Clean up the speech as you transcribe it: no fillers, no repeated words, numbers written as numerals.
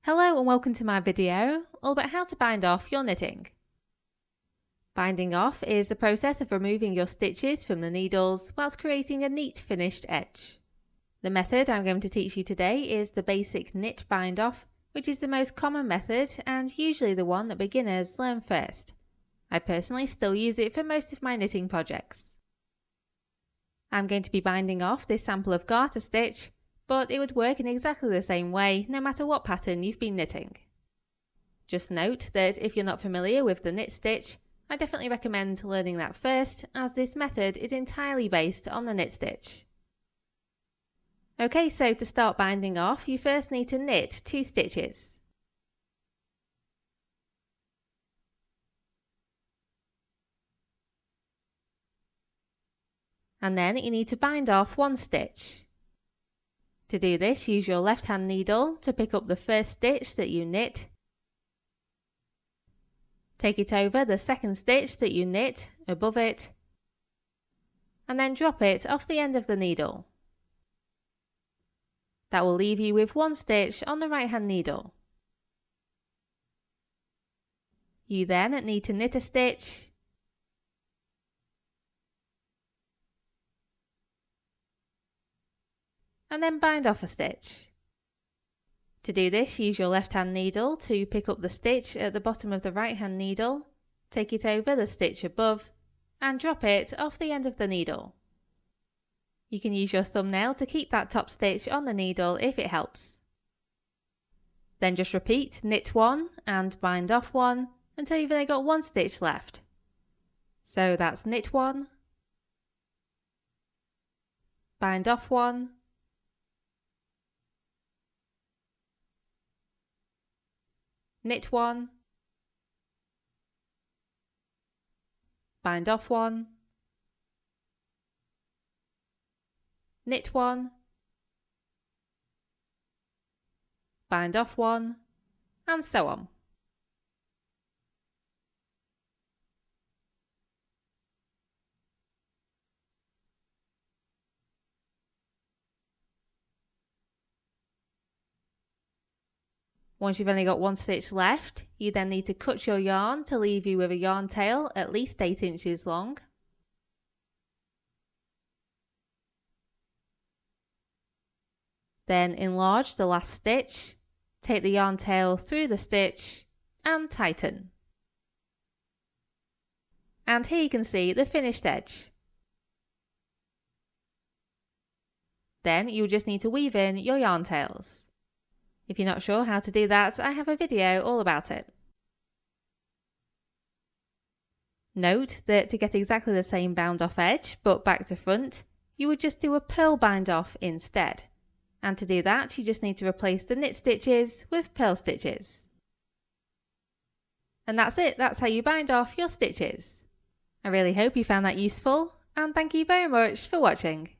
Hello and welcome to my video all about how to bind off your knitting. Binding off is the process of removing your stitches from the needles whilst creating a neat finished edge. The method I'm going to teach you today is the basic knit bind off, which is the most common method and usually the one that beginners learn first. I personally still use it for most of my knitting projects. I'm going to be binding off this sample of garter stitch, but it would work in exactly the same way no matter what pattern you've been knitting. Just note that if you're not familiar with the knit stitch, I definitely recommend learning that first, as this method is entirely based on the knit stitch. Okay, so to start binding off, you first need to knit 2 stitches. And then you need to bind off 1 stitch. To do this, use your left hand needle to pick up the first stitch that you knit. Take it over the second stitch that you knit above it, and then drop it off the end of the needle. That will leave you with 1 stitch on the right hand needle. You then need to knit a stitch, and then bind off a stitch. To do this, use your left hand needle to pick up the stitch at the bottom of the right hand needle, take it over the stitch above, and drop it off the end of the needle. You can use your thumbnail to keep that top stitch on the needle if it helps. Then just repeat knit 1 and bind off 1 until you've only got 1 stitch left. So that's knit 1, bind off 1, knit 1, bind off 1, knit 1, bind off 1, and so on. Once you've only got 1 stitch left, you then need to cut your yarn to leave you with a yarn tail at least 8 inches long. Then enlarge the last stitch, take the yarn tail through the stitch and tighten. And here you can see the finished edge. Then you just need to weave in your yarn tails. If you're not sure how to do that, I have a video all about it. Note that to get exactly the same bound off edge, but back to front, you would just do a purl bind off instead. And to do that, you just need to replace the knit stitches with purl stitches. And that's it, that's how you bind off your stitches. I really hope you found that useful, and thank you very much for watching.